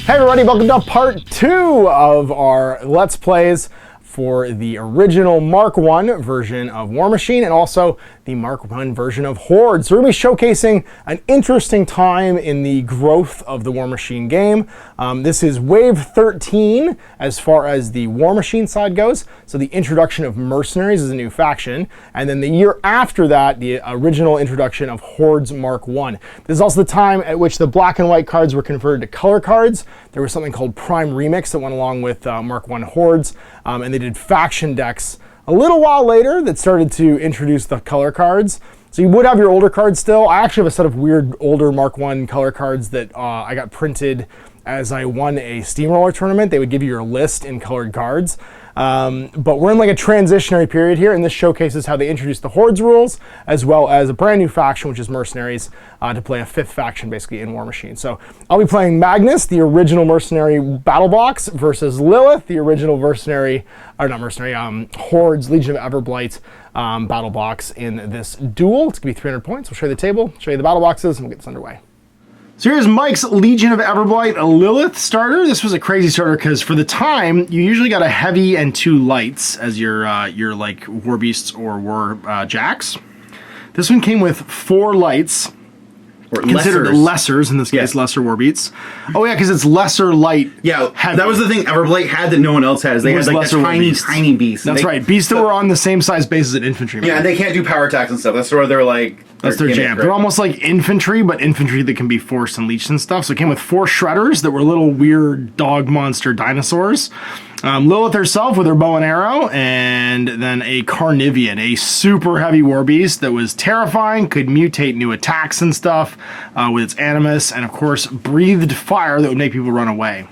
Hey everybody, welcome to part 2 of our Let's Plays for the original Mark 1 version of Warmachine and also the Mark 1 version of Hordes. So we're going to be showcasing an interesting time in the growth of the Warmachine game. This is wave 13 as far as the Warmachine side goes. So the introduction of Mercenaries is a new faction. And then the year after that, the original introduction of Hordes Mark 1. This is also the time at which the black and white cards were converted to color cards. There was something called Prime Remix that went along with Mark 1 Hordes. And they did faction decks a little while later that started to introduce the color cards. So you would have your older cards still. I actually have a set of weird older Mark 1 color cards that I got printed as I won a steamroller tournament. They would give you your list in colored cards. But we're in like a transitionary period here, and this showcases how they introduced the Hordes rules, as well as a brand new faction, which is Mercenaries, to play a 5th faction basically in Warmachine. So I'll be playing Magnus, the original Mercenary battle box, versus Lilith, the original Mercenary, or not Mercenary, Hordes, Legion of Everblight battle box in this duel. It's gonna be 300 points. We'll show you the table, show you the battle boxes, and we'll get this underway. So here's Mike's Legion of Everblight, a Lilith starter. This was a crazy starter because for the time, you usually got a heavy and 2 lights as your like war beasts or war jacks. This one came with 4 lights, or considered lessers in this case, lesser war beasts. Oh yeah, because it's lesser light. Yeah, heavy. That was the thing Everblight had that no one else has. They had like the tiny beasts. That's right, beasts that were on the same size base as an infantry. Yeah, and they can't do power attacks and stuff. That's where they're like. That's their jam. They're almost like infantry, but infantry that can be forced and leeched and stuff. So it came with 4 shredders that were little weird dog monster dinosaurs. Lilith herself with her bow and arrow, and then a Carnivian, a super heavy war beast that was terrifying, could mutate new attacks and stuff with its animus, and of course breathed fire that would make people run away.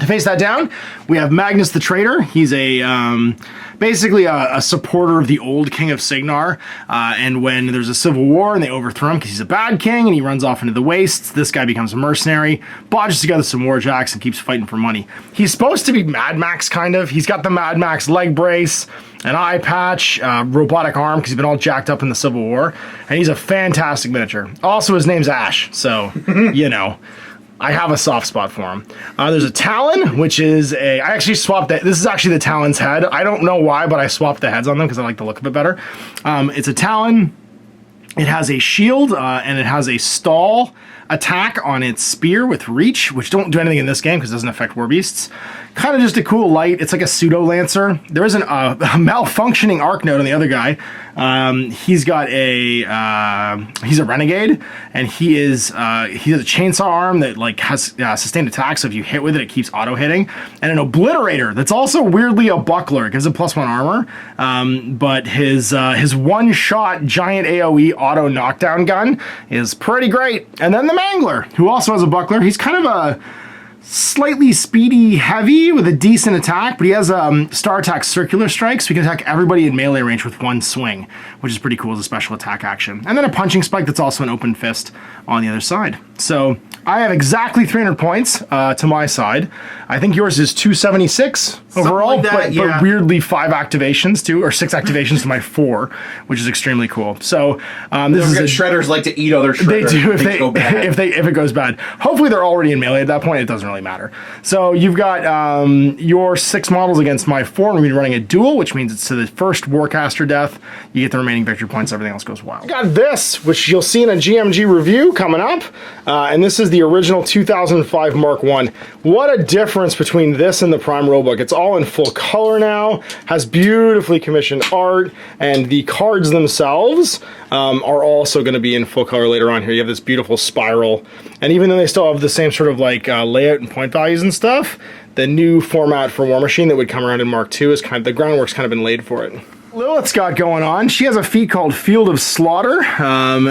To face that down, we have Magnus the Traitor. He's a basically a supporter of the old King of Signar, and when there's a civil war and they overthrow him because he's a bad king and he runs off into the wastes, this guy becomes a mercenary, bodges together some warjacks and keeps fighting for money. He's supposed to be Mad Max, kind of. He's got the Mad Max leg brace, an eye patch, robotic arm because he's been all jacked up in the Civil War, and he's a fantastic miniature. Also, his name's Ash, so, you know. I have a soft spot for him. There's a Talon, which is I actually swapped that. This is actually the Talon's head. I don't know why, but I swapped the heads on them because I like the look of it better. It's a Talon. It has a shield, and it has a stall attack on its spear with reach, which don't do anything in this game because it doesn't affect war beasts. Kind of just a cool light. It's like a pseudo lancer. There isn't a malfunctioning arc node on the other guy. He's got he's a renegade, and he has a chainsaw arm that like has sustained attack. So if you hit with it, it keeps auto hitting, and an obliterator that's also weirdly a buckler. It gives a +1 armor, but his one shot giant AOE auto knockdown gun is pretty great. And then the Mangler, who also has a buckler. He's kind of a slightly speedy heavy with a decent attack, but he has star attack circular strike, so he can attack everybody in melee range with 1 swing, which is pretty cool as a special attack action. And then a punching spike that's also an open fist on the other side. So I have exactly 300 points to my side. I think yours is 276 overall, like that, but weirdly 5 activations too, or 6 activations to my 4, which is extremely cool. So this is shredders like to eat other shredders. They do if they go bad. if it goes bad. Hopefully they're already in melee at that point. It doesn't really matter. So you've got your 6 models against my 4. We're going to be running a duel, which means it's to the first Warcaster death. You get the remaining victory points. Everything else goes wild. Got this, which you'll see in a GMG review coming up, and this is the original 2005 Mark 1. What a difference between this and the Prime rulebook. It's all in full color now, has beautifully commissioned art, and the cards themselves are also going to be in full color later on here. You have this beautiful spiral, and even though they still have the same sort of like layout and point values and stuff, the new format for Warmachine that would come around in Mark 2 is kind of, the groundwork's kind of been laid for it. Lilith's got going on. She has a feat called Field of Slaughter,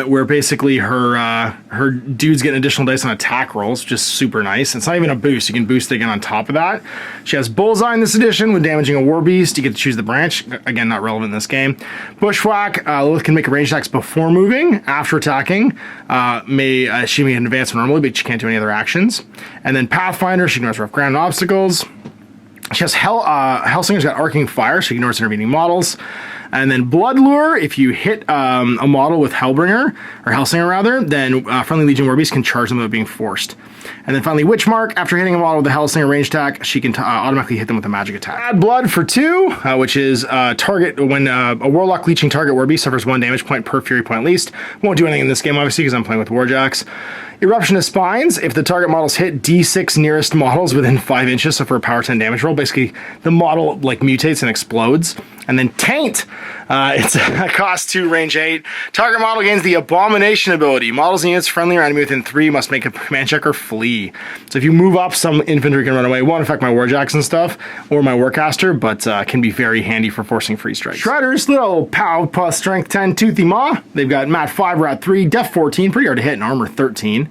where basically her dudes get an additional dice on attack rolls, which is super nice. It's not even a boost. You can boost it again on top of that. She has Bullseye in this edition with damaging a war beast. You get to choose the branch. Again, not relevant in this game. Bushwhack. Lilith can make a range attacks before moving. After attacking, she may advance normally, but she can't do any other actions. And then Pathfinder. She ignores rough ground and obstacles. She has Hellsinger's got Arcing Fire, so she ignores intervening models. And then Blood Lure, if you hit a model with Hellbringer, or Hellsinger rather, then friendly Legion Warbeast can charge them without being forced. And then finally Witchmark, after hitting a model with a Hellsinger range attack, she can automatically hit them with a magic attack. Add Blood for 2, which is target when a Warlock leeching target Warbeast suffers 1 damage point per Fury point least. Won't do anything in this game obviously because I'm playing with Warjacks. Eruption of Spines, if the target models hit D6 nearest models within 5 inches, so for a power 10 damage roll, basically the model like mutates and explodes. And then Taint, it's a cost 2, range 8. Target model gains the Abomination ability. Models and units friendly or enemy within 3 must make a command check or flee. So if you move up, some infantry can run away. Won't affect my Warjacks and stuff, or my Warcaster, but can be very handy for forcing free strikes. Shredders, little POW plus strength 10, Toothy Maw. They've got Mat 5, Rat 3, Def 14, pretty hard to hit, and Armor 13.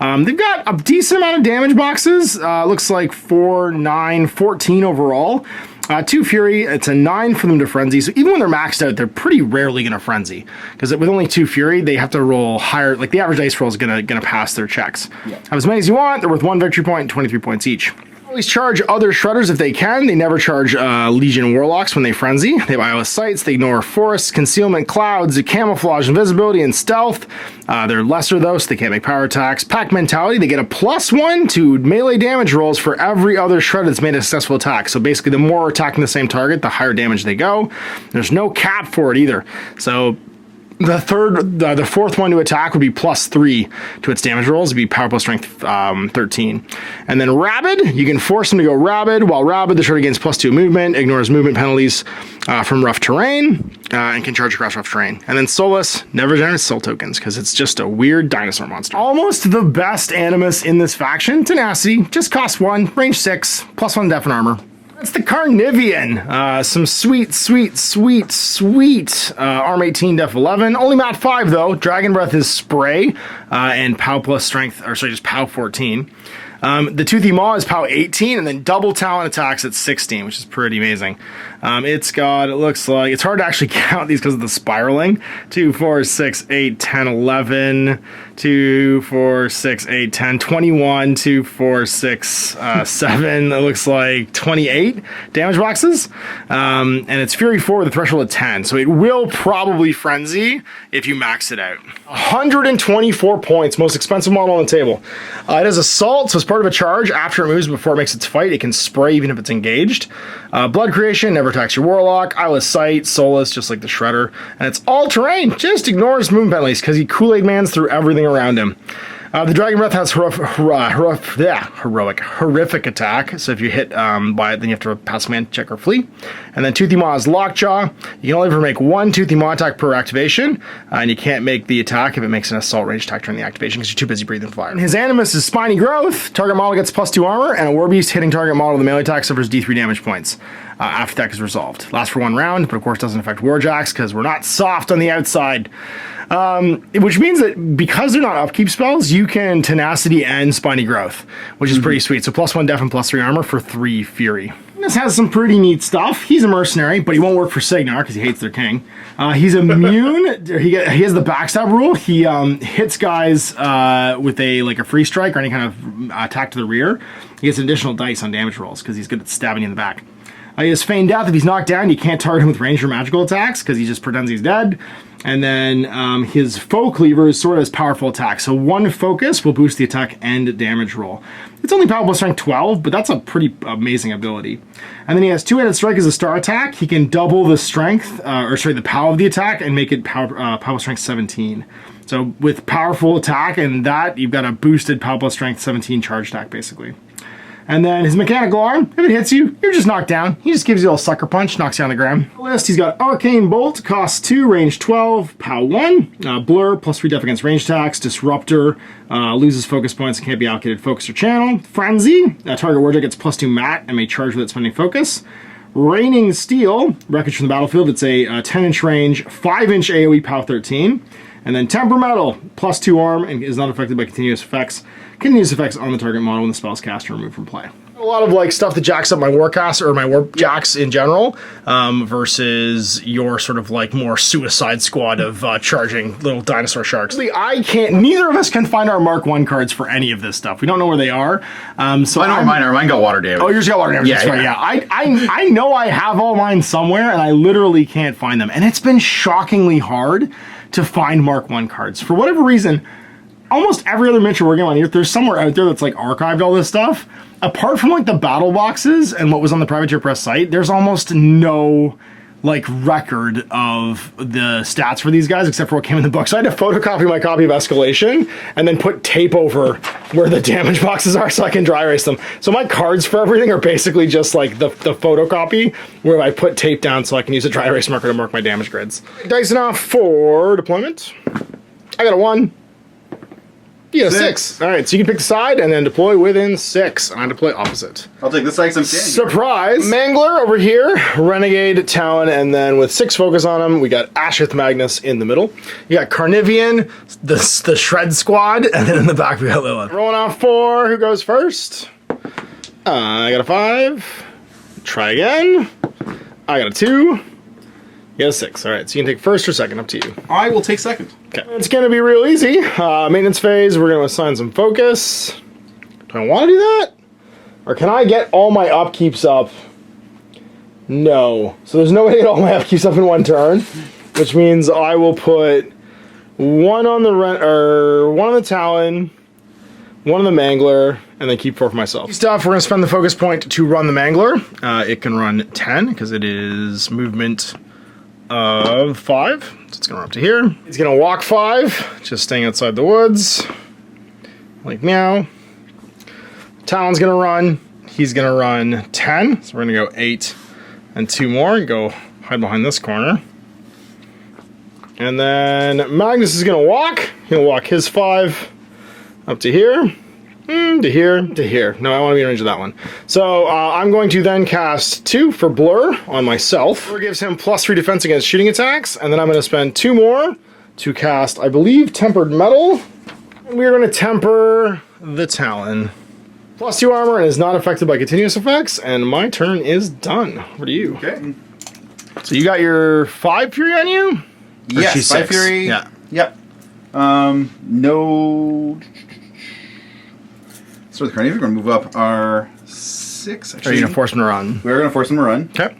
They've got a decent amount of damage boxes. Looks like 4, 9, 14 overall. 2 Fury, it's a 9 for them to Frenzy. So even when they're maxed out, they're pretty rarely going to Frenzy. Because with only 2 Fury, they have to roll higher. Like the average dice roll is going to pass their checks. Yeah. Have as many as you want. They're worth 1 victory point and 23 points each. Always charge other Shredders if they can. They never charge Legion Warlocks when they Frenzy. They have Eyeless Sights. They ignore Forests, Concealment, Clouds, Camouflage, Invisibility, and Stealth. They're lesser though, so they can't make power attacks. Pack Mentality, they get a +1 to melee damage rolls for every other Shredder that's made a successful attack. So basically, the more attacking the same target, the higher damage they go. There's no cap for it either. So the fourth one to attack would be +3 to its damage rolls. It'd be power plus strength 13. And then Rabid, you can force him to go Rabid. While Rabid, the Shredder gains +2 movement, ignores movement penalties from rough terrain, and can charge across rough terrain. And then Solus never generates soul tokens because it's just a weird dinosaur monster. Almost the best Animus in this faction, Tenacity, just costs 1, range 6, +1 def and armor. That's the Carnivian. Some sweet Arm 18, Def 11. Only Mat 5 though. Dragon Breath is Spray, and POW plus Strength, or sorry, just POW 14. The Toothy Maw is POW 18, and then double talent attacks at 16, which is pretty amazing. It looks like, it's hard to actually count these because of the spiraling. 2, 4, 6, 8, 10, 11, 2, 4, 6, 8, 10, 21, 2, 4, 6, 7, it looks like 28 damage boxes. And it's Fury 4 with a threshold of 10, so it will probably Frenzy if you max it out. 124 points, most expensive model on the table. It has Assault, so as part of a charge, after it moves before it makes its fight, it can spray even if it's engaged. Blood Creation, never attacks your Warlock. Eyeless Sight, Solus, just like the Shredder. And it's all terrain, just ignores movement penalties because he Kool-Aid Mans through everything around him. The Dragon Breath has horrific attack, so if you hit by it, then you have to pass a command check or flee. And then Toothy Maw is Lockjaw. You can only ever make 1 Toothy Maw attack per activation, and you can't make the attack if it makes an assault range attack during the activation because you're too busy breathing fire. And his Animus is Spiny Growth. Target model gets +2 armor, and a Warbeast hitting target model with a melee attack suffers D3 damage points after that is resolved. Lasts for 1 round, but of course doesn't affect Warjacks because we're not soft on the outside. Which means that because they're not upkeep spells, you can Tenacity and Spiny Growth, which is pretty sweet. So +1 def and +3 armor for 3 Fury. This has some pretty neat stuff. He's a mercenary, but he won't work for Signar because he hates their king. He's immune. He has the backstab rule. He hits guys with a free strike or any kind of attack to the rear. He gets additional dice on damage rolls because he's good at stabbing you in the back. He has Feigned Death. If he's knocked down, you can't target him with ranged or magical attacks because he just pretends he's dead. And then his Foe Cleaver is sort of his powerful attack. So 1 focus will boost the attack and damage roll. It's only powerful strength 12, but that's a pretty amazing ability. And then he has 2-handed strike as a star attack. He can double the strength, the power of the attack and make it power strength 17. So with powerful attack and that, you've got a boosted power strength 17 charge attack basically. And then his mechanical arm, if it hits you, you're just knocked down. He just gives you a little sucker punch, knocks you on the ground. List, he's got Arcane Bolt, costs 2, range 12, POW 1, Blur, +3 def against range attacks, Disruptor, loses focus points and can't be allocated focus or channel. Frenzy, target Warjack gets +2 mat and may charge without spending focus. Raining Steel, Wreckage from the battlefield, it's a 10-inch range, 5-inch AoE, POW 13. And then Temperamental, +2 arm, and is not affected by continuous effects. Continuous effects on the target model when the spell is cast or removed from play. A lot of like stuff that jacks up my Warcaster or my Warp jacks in general, versus your sort of like more Suicide Squad of charging little dinosaur sharks. Neither of us can find our Mark 1 cards for any of this stuff. We don't know where they are. So I know where mine are. Mine got water damage. Oh, yours got water damage. Yeah, right. Yeah. I know I have all mine somewhere, and I literally can't find them. And it's been shockingly hard to find Mark 1 cards. For whatever reason, almost every other miniature we're getting on here, there's somewhere out there that's like archived all this stuff. Apart from like the battle boxes and what was on the Privateer Press site, there's almost no like record of the stats for these guys except for what came in the book. So I had to photocopy my copy of Escalation and then put tape over where the damage boxes are so I can dry erase them. So my cards for everything are basically just like the photocopy where I put tape down so I can use a dry erase marker to mark my damage grids. Dicing off for deployment. I got a 1. You got a 6. All right, so you can pick the side and then deploy within 6. I deploy opposite. I'll take this side because I'm standing. Surprise! Mangler over here, Renegade, Talon, and then with 6 focus on them, we got Ashith Magnus in the middle. You got Carnivian, the Shred Squad, and then in the back we got Lilith. Rolling off 4. Who goes first? I got a 5. Try again. I got a 2. You got a 6. All right, so you can take first or second, up to you. I will take second. Okay. It's going to be real easy. Maintenance phase, we're going to assign some focus. Do I want to do that? Or can I get all my upkeeps up? No. So there's no way to get all my upkeeps up in one turn, which means I will put 1 on the one on the Talon, 1 on the Mangler, and then keep 4 for myself. Stuff, we're going to spend the focus point to run the Mangler. It can run 10 because it is movement of 5, so it's gonna run up to here. It's gonna walk 5, just staying outside the woods, like meow. Talon's gonna run. He's gonna run 10, so we're gonna go 8 and 2 more and go hide behind this corner. And then Magnus is gonna walk. He'll walk his 5 up to here. To here, to here. No, I want to be in range of that one. So I'm going to then cast 2 for Blur on myself. Blur gives him +3 defense against shooting attacks, and then I'm going to spend 2 more to cast, I believe, Tempered Metal. And we're going to temper the Talon. +2 armor and is not affected by continuous effects, and my turn is done. What are you? Okay. So you got your 5 Fury on you? Or yes, 5 Fury. Yeah. Yep. No... So with Carnival, we're going to move up our 6. Actually, are you going to force him to run? We're going to force him to run. Okay.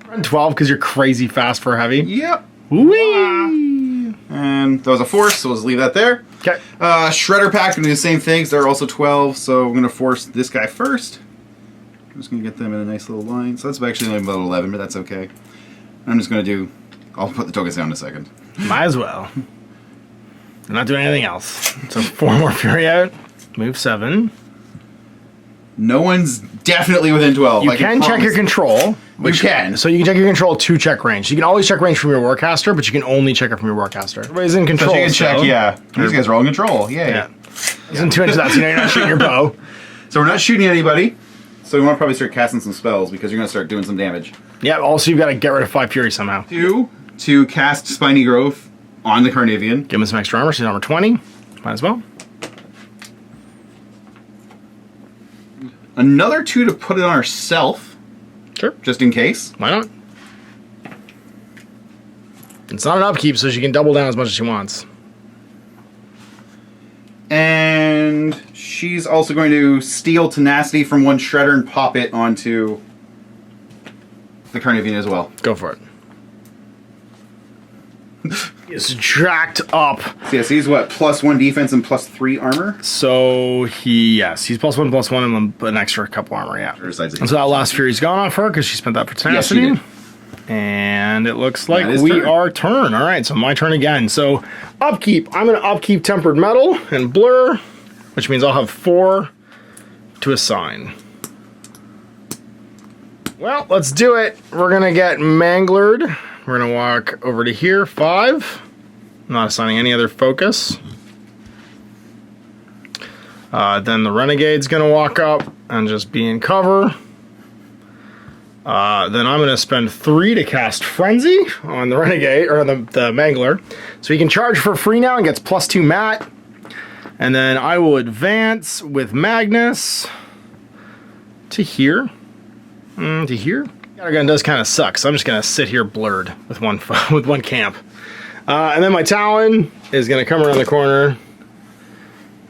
Run 12 because you're crazy fast for heavy. Yep. Whee! And that was a force, so let's leave that there. Okay. Shredder Pack going to do the same things. They're also 12, so we're going to force this guy first. I'm just going to get them in a nice little line. So that's actually only about 11, but that's okay. I'm just going to do... I'll put the tokens down in a second. Might as well. I'm not doing anything else. So 4 more Fury out. Move 7. No one's definitely within 12. You can check your control. You can. So you can check your control to check range. You can always check range from your Warcaster, but you can only check it from your Warcaster. Everybody's in control. So you can check, yeah. These guys are all in control. Yay. Yeah. Isn't too into that, so you're not shooting your bow. So we're not shooting anybody. So we want to probably start casting some spells because you're going to start doing some damage. Yeah, also you've got to get rid of 5 Fury somehow. 2 to cast Spiny Growth on the Carnivian. Give him some extra armor, so he's armor 20. Might as well. Another 2 to put it on herself. Sure. Just in case. Why not? It's not an upkeep, so she can double down as much as she wants. And she's also going to steal Tenacity from one Shredder and pop it onto the Carnivian as well. Go for it. He's jacked up. So yes, he's what, +1 defense and +3 armor? So yes, he's +1/+1 and then an extra couple armor, yeah. And so that last Fury's gone off her because she spent that for tenacity. Yes, she did. And it looks like we are turn. All right, so my turn again. So upkeep, I'm going to upkeep Tempered Metal and Blur, which means I'll have 4 to assign. Well, let's do it. We're going to get Manglered. We're going to walk over to here, 5. I'm not assigning any other focus. Then the Renegade's going to walk up and just be in cover. Then I'm going to spend 3 to cast Frenzy on the Renegade, or the Mangler. So he can charge for free now and gets +2 mat. And then I will advance with Magnus to here. To here. Gun does kind of suck, so I'm just gonna sit here blurred with one camp. And then my Talon is gonna come around the corner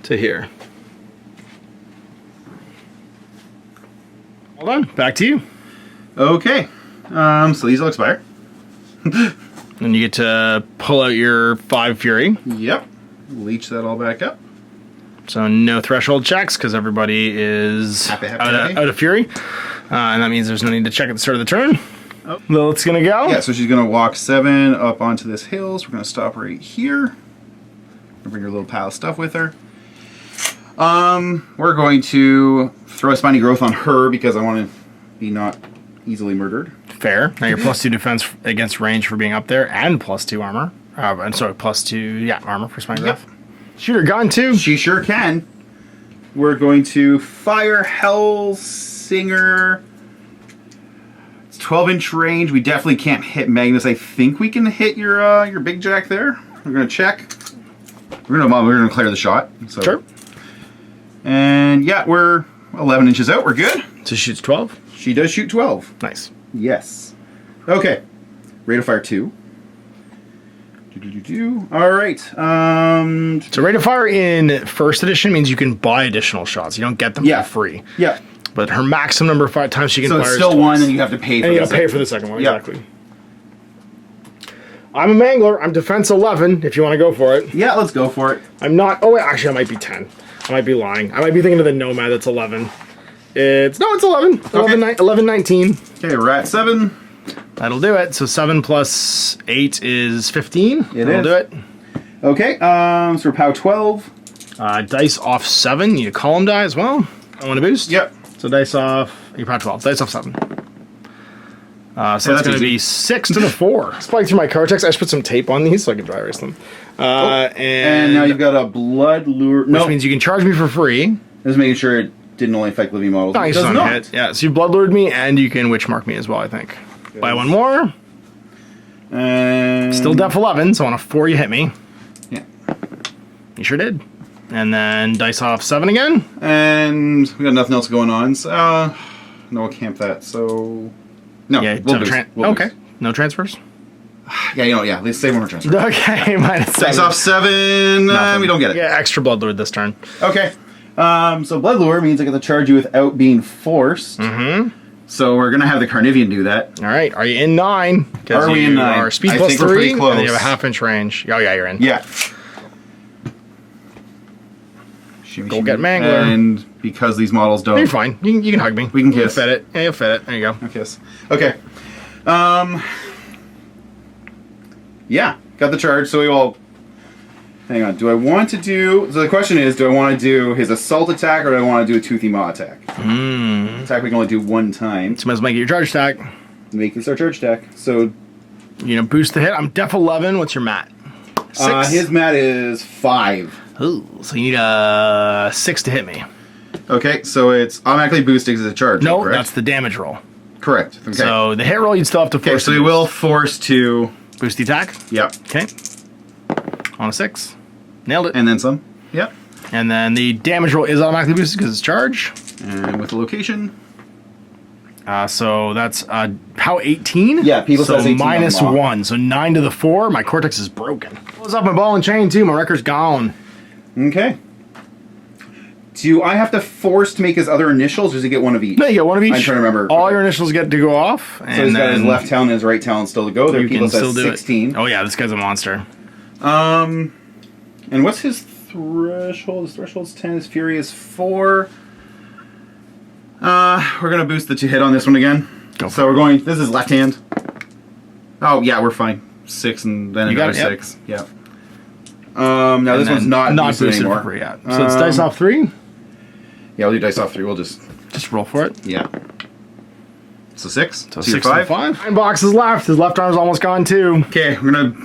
to here. Hold on, back to you. Okay. So these will expire. And you get to pull out your 5 Fury. Yep. Leech that all back up. So no threshold checks because everybody is Happy. out of Fury. And that means there's no need to check at the start of the turn. Oh. Lilith's gonna go. Yeah, so she's gonna walk 7 up onto this hill. So we're gonna stop right here. Bring her little pile of stuff with her. We're going to throw a Spiny Growth on her because I want to be not easily murdered. Fair. Now you're +2 defense against range for being up there, and +2 armor. And sorry, +2 armor for Spiny Growth. Shoot her gun too. She sure can. We're going to fire Hellsinger. It's 12-inch range. We definitely can't hit Magnus. I think we can hit your big jack there. We're gonna check. We're gonna clear the shot. So. Sure. And yeah, we're 11 inches out. We're good. So she shoots 12. She does shoot 12. Nice. Yes. Okay. Rate of fire 2. All right. So rate of fire in first edition means you can buy additional shots. You don't get them for free. Yeah. But her maximum number of times she can fire is still twice. 1, and you have to pay for and you gotta pay for the second one. Yep. Exactly. I'm a Mangler. I'm defense 11. If you want to go for it. Yeah, let's go for it. I'm not. Oh wait, actually, I might be 10. I might be lying. I might be thinking of the Nomad that's 11. It's 11. 11, 19. Okay, we're at 7. That'll do it. So 7 plus 8 is 15. That'll do it. Okay, so we're POW 12. Dice off 7. You column die as well. I want to boost. Yep. So dice off. You're POW 12. Dice off 7. So that's going to be 6 to the 4. Spike through my Cortex. I just put some tape on these so I can dry erase them. And now you've got a Blood Lure. Which means you can charge me for free. Just making sure it didn't only affect living models. No, it does not. Hit. Yeah, so you Blood Lured me, and you can Witch Mark me as well, I think. Good. Buy one more. And still def 11, so on a 4 you hit me. Yeah. You sure did. And then dice off 7 again. And we got nothing else going on. So, no, we'll camp that. So, no, yeah, we'll boost. Okay, no transfers. Yeah, let's save one more transfer. Okay, minus 7. Dice off 7. We don't get it. Yeah, extra Blood Lure this turn. Okay. So Blood Lure means I get to charge you without being forced. Mm-hmm. So we're gonna have the Carnivian do that. All right. Are you in 9? Are we in 9? Are speed I plus think 3, we're pretty close. and then you have a half-inch range. Oh yeah, you're in. Yeah. Go get Mangler. And because these models don't... You're fine. You can hug me. We can kiss. You'll fit it. Yeah, you'll fit it. There you go. I'll kiss. Okay. Yeah, got the charge, so we all... Hang on, do I want to do... So the question is, do I want to do his assault attack, or do I want to do a Toothy Maw attack? Attack we can only do 1 time. So let's make it your charge attack. Make this our charge attack. So... boost the hit. I'm def 11. What's your mat? 6? His mat is 5. Ooh, so you need a 6 to hit me. Okay, so it's automatically boosting as a charge. No, correct? that's the damage roll. Correct. Okay. So the hit roll, you'd still have to force. Okay, so we will force to... Boost the attack? Yep. Okay. On a 6. Nailed it. And then some. Yep. And then the damage roll is automatically boosted because it's charge. And with the location. So that's how 18? Yeah, people so says 18 minus on the 1. So 9 to the 4. My Cortex is broken. Close off my ball and chain too. My record's gone. Okay. Do I have to force to make his other initials, or does he get one of each? No, you get one of each. I'm trying to remember. All your initials get to go off. So he's got his left talon and his right talon still to go. There people says 16. Oh yeah, this guy's a monster. And what's his threshold? His threshold's 10. His fury is 4. We're gonna boost the 2 hit on this one again. So we're going. This is left hand. Oh yeah, we're fine. 6 and then another 6. Yep. Now this one's not boosted anymore. For free yet. So it's dice off 3. Yeah, we'll do dice off 3. We'll just roll for it. Yeah. So 6. So 6 to 5. 9 boxes left. His left arm's almost gone too. Okay, we're gonna.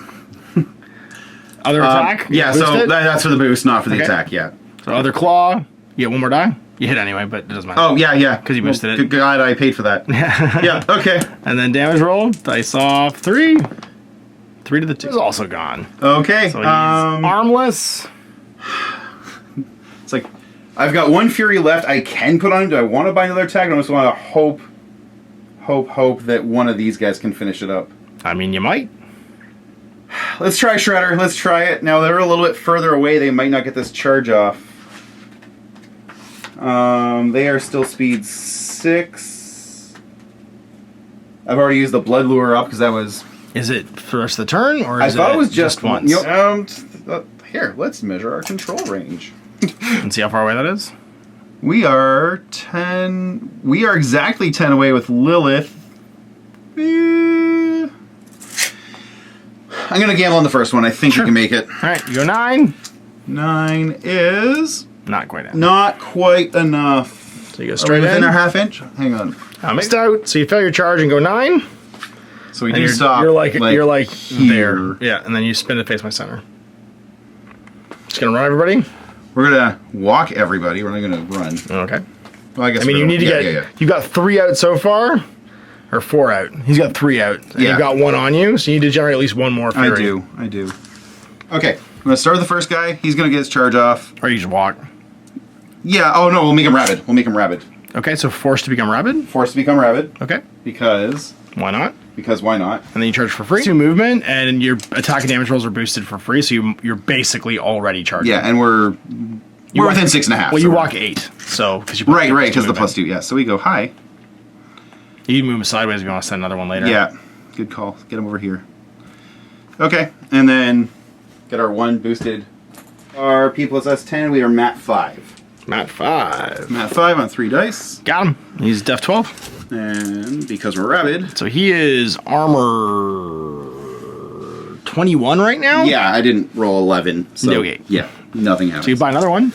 Other attack. Yeah, so that's for the boost, not for the attack. Yeah. So other claw. You get 1 more die. You hit anyway, but it doesn't matter. Oh yeah. Because you boosted it. Good God, I paid for that. Yeah. Okay. And then damage roll. Dice off 3. 3 to the 2 is also gone. Okay. So he's armless. It's like, I've got 1 Fury left. I can put on him. Do I want to buy another attack? I just want to hope that one of these guys can finish it up. I mean, you might. Let's try Shredder. Let's try it. Now, they're a little bit further away. They might not get this charge off. They are still speed 6. I've already used the Blood Lure up because that was... Is it for the rest of the turn, or is I thought it was just once? You know, here, let's measure our control range. And see how far away that is? We are 10... We are exactly 10 away with Lilith. I'm going to gamble on the first one. I think you can make it. All right, you go 9. 9 is... Not quite enough. Not quite enough. So you go straight within in. our half-inch? Hang on. Mixed out. So you fail your charge and go 9. So we do stop. You're like here. there. Yeah, and then you spin to face my center. Just going to run everybody? We're going to walk everybody. We're not going to run. Okay. Well, I guess you need to get... Yeah. You've got 3 out so far. Or 4 out. He's got 3 out. And you've got 1 on you, so you need to generate at least 1 more Fury. I do. Okay, I'm going to start with the first guy. He's going to get his charge off. Or you just walk. Yeah, oh no, we'll make him rabid. Okay, so forced to become rabid? Forced to become rabid. Okay. Because why not? Because why not? And then you charge for free. 2 movement, and your attack and damage rolls are boosted for free, so you're basically already charging. Yeah, and we're within 6.5. Well, you walk 8, so... Cause you right, because the +2, yeah. So we go high. You can move him sideways if you want to send another one later. Yeah, good call. Get him over here. Okay, and then get our 1 boosted. Our P plus S10, we are mat 5. Mat 5. Mat 5 on 3 dice. Got him. He's def 12. And because we're rabid. So he is armor 21 right now? Yeah, I didn't roll 11. So okay. Yeah, nothing happens. So you buy another one?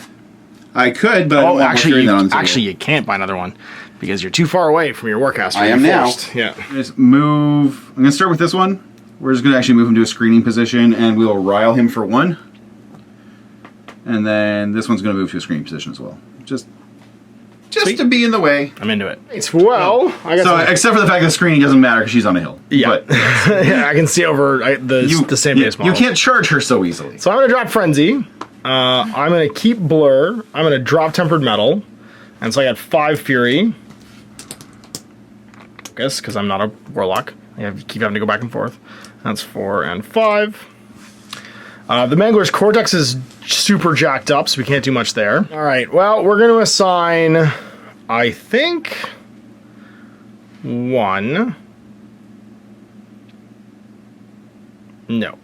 I could, but actually, you can't buy another one because you're too far away from your Warcaster. I am now. Yeah. Just move. I'm going to start with this one. We're just going to actually move him to a screening position, and we'll rile him for 1. And then this one's going to move to a screening position as well. Just to be in the way. I'm into it. Well, I got except for the fact that screening doesn't matter because she's on a hill. Yeah. But, yeah, I can see over the same base model. You can't charge her so easily. So I'm going to drop Frenzy. I'm going to keep Blur. I'm going to drop Tempered Metal. And so I got 5 Fury. I guess, because I'm not a Warlock. I keep having to go back and forth. That's 4 and 5. The Mangler's Cortex is super jacked up, so we can't do much there. All right, well, we're going to assign, I think, 1. No.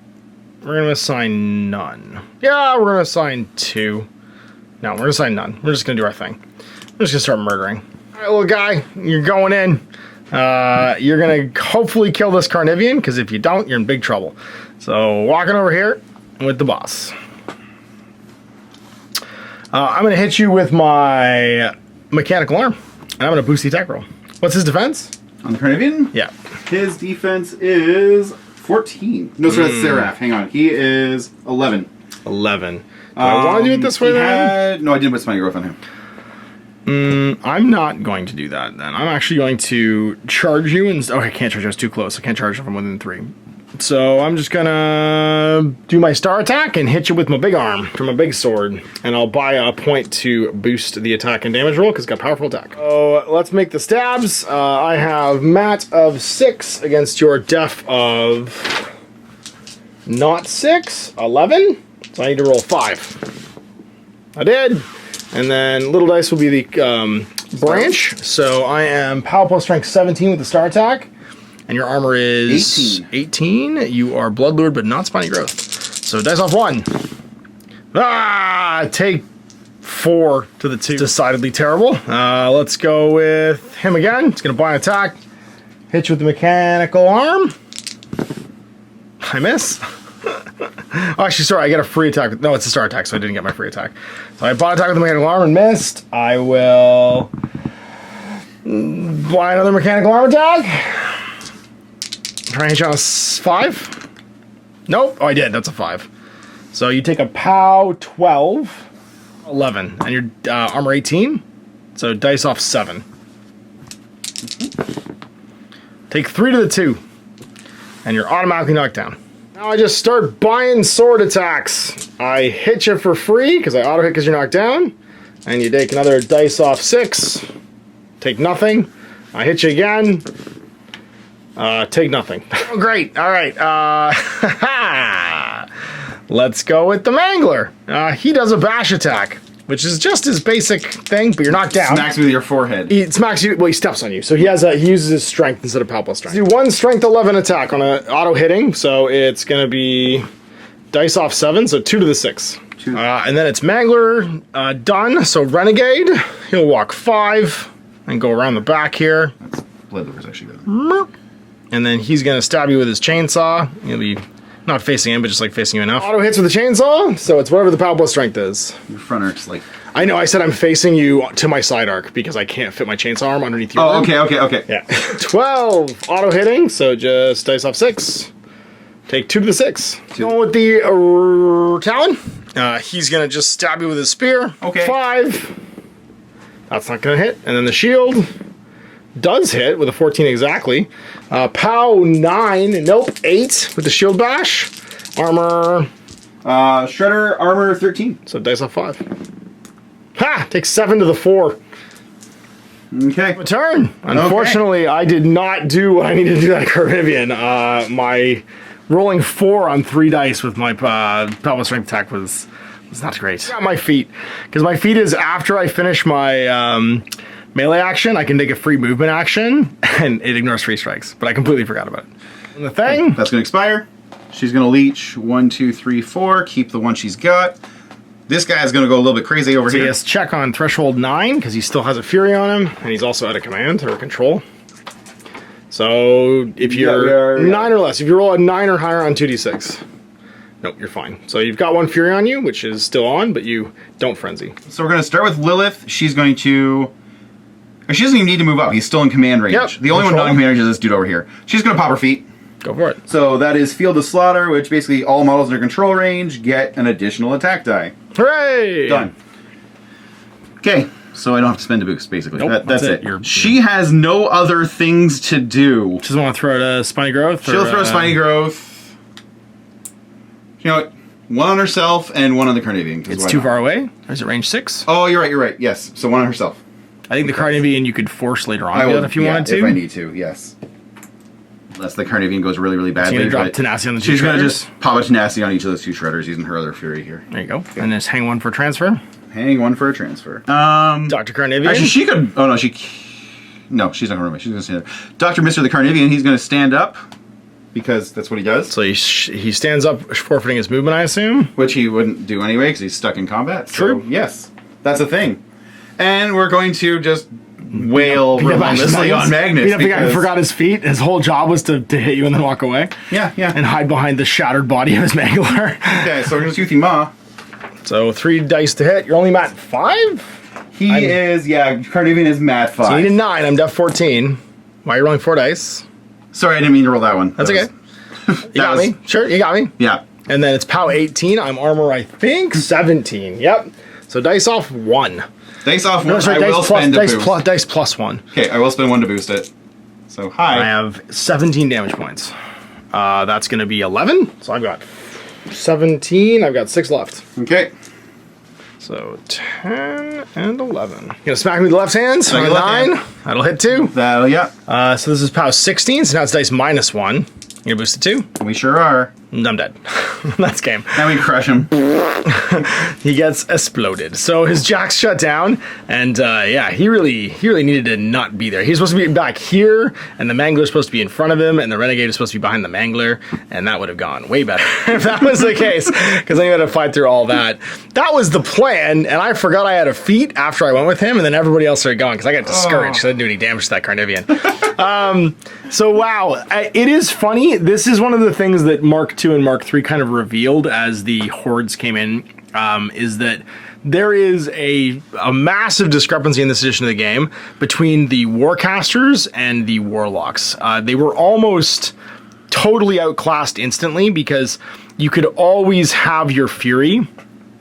We're going to assign none. Yeah, we're going to assign 2. No, we're going to assign none. We're just going to do our thing. We're just going to start murdering. All right, little guy, you're going in. You're going to hopefully kill this Carnivian, because if you don't, you're in big trouble. So, walking over here with the boss. I'm going to hit you with my Mechanical Arm, and I'm going to boost the attack roll. What's his defense? On the Carnivian? Yeah. His defense is 14. No, sorry, that's Seraph. Hang on. He is 11. 11. Do I want to do it this way then? No, I didn't put Spiny Growth on him. I'm not going to do that then. I'm actually going to charge you and... Oh, I can't charge you. I was too close. I can't charge you from within 3. So I'm just going to do my star attack and hit you with my big arm from my big sword. And I'll buy a point to boost the attack and damage roll because it's got powerful attack. So let's make the stabs. I have mat of 6 against your def of not 6, 11. So I need to roll 5. I did. And then little dice will be the branch. So I am power plus strength 17 with the star attack. And your armor is 18. You are blood lured, but not spiny growth. So dice off 1. Take 4 to the 2. Decidedly terrible. Let's go with him again. He's going to buy an attack. Hit you with the mechanical arm. I miss. Oh, actually, sorry, I get a free attack. No, it's a star attack, so I didn't get my free attack. So I bought attack with the mechanical arm and missed. I will buy another mechanical arm attack. Try and hit you on a 5. Nope. Oh, I did. That's a 5. So you take a POW 12, 11, and your armor 18. So dice off 7. Take 3 to the 2, and you're automatically knocked down. Now I just start buying sword attacks. I hit you for free because I auto hit because you're knocked down. And you take another dice off 6. Take nothing. I hit you again. Take nothing. Oh, great. All right. Let's go with the Mangler. He does a bash attack, which is just his basic thing, but you're knocked down. Smacks with your forehead. He smacks you. Well, he steps on you, so he uses his strength instead of palpable strength. Do 1 strength 11 attack on an auto hitting, so it's gonna be dice off 7, so 2 to the 6. And then it's Mangler done. So Renegade, he'll walk 5 and go around the back here. That's Bloodlover's actually good. And then he's gonna stab you with his chainsaw. He'll be not facing him, but just like facing you enough. Auto hits with the chainsaw, so it's whatever the palpable strength is. Your front arc's like... I know, I said I'm facing you to my side arc because I can't fit my chainsaw arm underneath your arm. Okay. Yeah. 12 auto hitting, so just dice off 6. Take 2 to the 6. Going with the Talon. He's gonna just stab you with his spear. Okay. 5. That's not gonna hit. And then the shield does hit with a 14 exactly. POW 9. Nope. 8 with the shield bash. Armor. Shredder armor 13. So dice off 5. Ha! Takes 7 to the 4. Okay. Turn. Unfortunately, I did not do what I needed to do at Caribbean. My rolling 4 on 3 dice with my palpable strength attack was not great. Got my feat, because my feat is after I finish my melee action, I can take a free movement action, and it ignores 3 strikes. But I completely forgot about it. And the thing that's gonna expire. She's gonna leech 1, 2, 3, 4. Keep the one she's got. This guy's gonna go a little bit crazy over here. He has check on threshold 9 because he still has a fury on him, and he's also out of command or control. So if you're 9 or less, if you roll a 9 or higher on 2d6, nope, you're fine. So you've got 1 fury on you, which is still on, but you don't frenzy. So we're gonna start with Lilith. She's going to. She doesn't even need to move up. He's still in command range. Yep. The only one not in command range is this dude over here. She's gonna pop her feet. Go for it. So that is Field of Slaughter, which basically all models under control range get an additional attack die. Hooray! Done. Okay, so I don't have to spend a boost, basically. Nope, that's it. She has no other things to do. She doesn't want to throw it a Spiny Growth? She'll throw Spiny Growth. You know what? 1 on herself and 1 on the Carnivian. It's too far away? Or is it range 6? Oh, you're right. Yes, so 1 on herself. I think the Carnivian you could force later on if you wanted to. If I need to, yes. Unless the Carnivian goes really, really badly. She's going to drop Tenacity on the 2 She's going to shredders. just pop a Tenacity on each of those 2 shredders using her other fury here. There you go. Okay. And just hang 1 for transfer. Hang 1 for a transfer. Dr. Carnivian. Actually, she could... Oh, no, No, she's not going to run away. She's going to stand there. Dr. Mr. the Carnivian, he's going to stand up because that's what he does. So he stands up, forfeiting his movement, I assume? Which he wouldn't do anyway because he's stuck in combat. True. So, yes, that's a thing. And we're going to just... wail relentlessly on Magnus. The guy who forgot his feet. His whole job was to hit you and then walk away. Yeah. And hide behind the shattered body of his Mangler. Okay, so we're going to Toothy Maw. So 3 dice to hit. You're only mat 5? Carnivian is mat 5. So you need a 9. I'm def 14. Why are you rolling 4 dice? Sorry, I didn't mean to roll that one. That's okay. You got me. Sure, you got me. Yeah. And then it's POW 18. I'm armor, I think, 17. Yep. So dice off 1. Dice off 1. No, sorry, I will spend a boost. Dice plus 1. Okay, I will spend 1 to boost it. So, hi. I have 17 damage points. That's going to be 11. So I've got 17. I've got 6 left. Okay. So 10 and 11. You're going to smack me with the left hand. So 9. Hand. That'll hit 2. That'll, yeah. So this is POW 16. So now it's dice minus 1. You're going to boost it 2. We sure are. I'm dead. That's game. Now we crush him. He gets exploded. So his jack's shut down, and he really needed to not be there. He's supposed to be back here, and the Mangler's supposed to be in front of him, and the Renegade is supposed to be behind the Mangler, and that would have gone way better if that was the case, because then you had to fight through all that. That was the plan, and I forgot I had a feat after I went with him, and then everybody else started going, because I got discouraged, because I didn't do any damage to that Carnivian. So wow, it is funny. This is one of the things that Mark II and Mark III kind of revealed as the Hordes came in, is that there is a massive discrepancy in this edition of the game between the Warcasters and the Warlocks. They were almost totally outclassed instantly because you could always have your Fury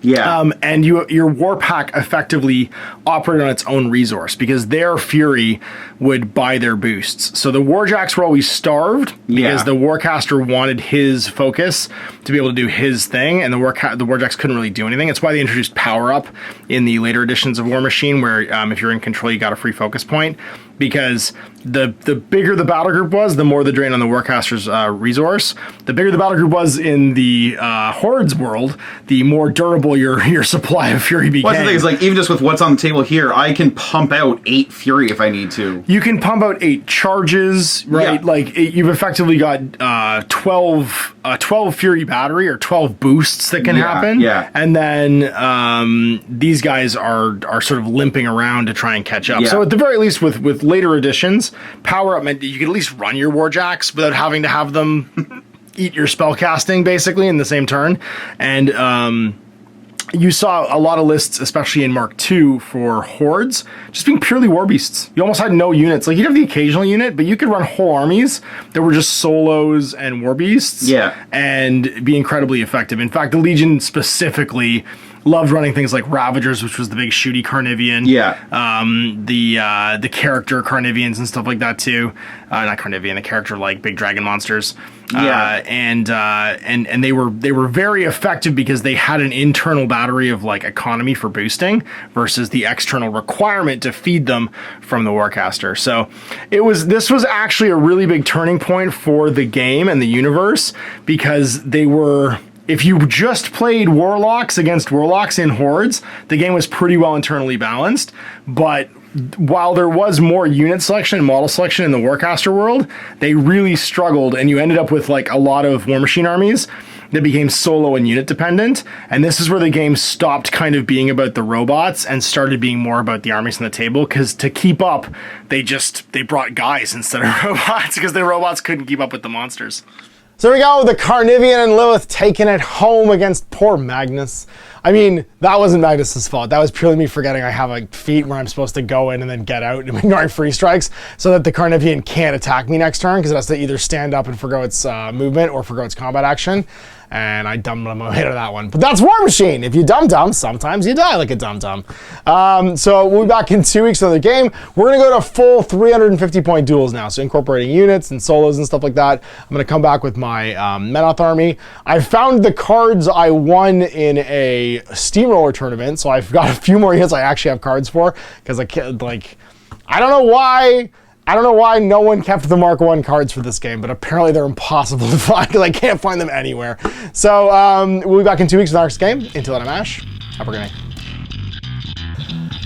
Yeah. And your war pack effectively operated on its own resource because their fury would buy their boosts. So the warjacks were always starved because the warcaster wanted his focus to be able to do his thing, and the warjacks couldn't really do anything. It's why they introduced power up in the later editions of Warmachine, where if you're in control, you got a free focus point. Because the bigger the battle group was, the more the drain on the warcaster's resource. The bigger the battle group was in the Hordes world, the more durable your supply of fury became. Well, the thing is, like, even just with what's on the table here, I can pump out 8 fury if I need to. You can pump out 8 charges, right? Yeah. Like you've effectively got 12 fury battery or 12 boosts that can happen. Yeah. And then these guys are sort of limping around to try and catch up. Yeah. So at the very least, with later editions, power up meant you could at least run your warjacks without having to have them eat your spell casting basically in the same turn. And you saw a lot of lists, especially in Mark II for Hordes, just being purely war beasts. You almost had no units. Like, you'd have the occasional unit, but you could run whole armies that were just solos and war beasts. Yeah. And be incredibly effective. In fact, the Legion specifically loved running things like Ravagers, which was the big shooty Carnivian. Yeah. The character Carnivians and stuff like that too. Not Carnivian, the character like big dragon monsters. Yeah. And they were very effective because they had an internal battery of like economy for boosting versus the external requirement to feed them from the Warcaster. So this was actually a really big turning point for the game and the universe, because they were, if you just played Warlocks against Warlocks in Hordes, the game was pretty well internally balanced. But while there was more unit selection and model selection in the Warcaster world, they really struggled, and you ended up with like a lot of Warmachine armies that became solo and unit dependent. And this is where the game stopped kind of being about the robots and started being more about the armies on the table, because to keep up, they brought guys instead of robots, because the robots couldn't keep up with the monsters. So there we go, the Carnivian and Lilith taking it home against poor Magnus. I mean, that wasn't Magnus's fault. That was purely me forgetting I have a feat where I'm supposed to go in and then get out and ignoring free strikes so that the Carnivian can't attack me next turn, because it has to either stand up and forgo its movement or forgo its combat action. And I dumbed my way to that one. But that's Warmachine. If you dumb, sometimes you die like a dum-dum. So we'll be back in 2 weeks for another game. We're going to go to full 350-point duels now, so incorporating units and solos and stuff like that. I'm going to come back with my Menoth army. I found the cards I won in a Steamroller tournament, so I've got a few more units I actually have cards for, because I can't, like, I don't know why no one kept the Mark I cards for this game, but apparently they're impossible to find because I can't find them anywhere. So we'll be back in 2 weeks with our next game. Until then, I'm Ash. Have a good night.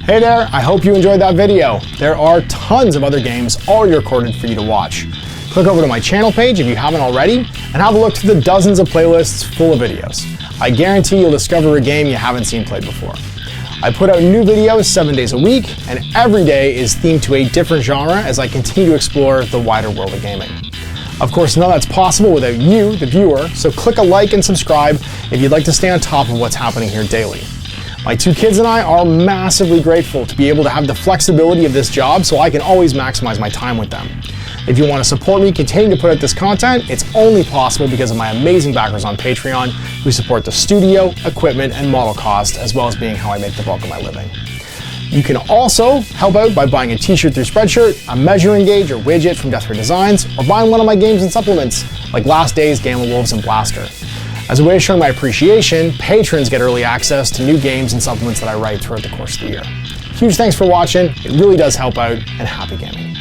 Hey there, I hope you enjoyed that video. There are tons of other games already recorded for you to watch. Click over to my channel page if you haven't already, and have a look through the dozens of playlists full of videos. I guarantee you'll discover a game you haven't seen played before. I put out new videos 7 days a week, and every day is themed to a different genre as I continue to explore the wider world of gaming. Of course, none of that's possible without you, the viewer, so click a like and subscribe if you'd like to stay on top of what's happening here daily. My 2 kids and I are massively grateful to be able to have the flexibility of this job so I can always maximize my time with them. If you want to support me continuing to put out this content, it's only possible because of my amazing backers on Patreon who support the studio, equipment, and model cost, as well as being how I make the bulk of my living. You can also help out by buying a t-shirt through Spreadshirt, a measuring gauge or widget from Death Ray Designs, or buying one of my games and supplements like Last Days, Gamma Wolves, and Blaster. As a way of showing my appreciation, patrons get early access to new games and supplements that I write throughout the course of the year. Huge thanks for watching, it really does help out, and happy gaming.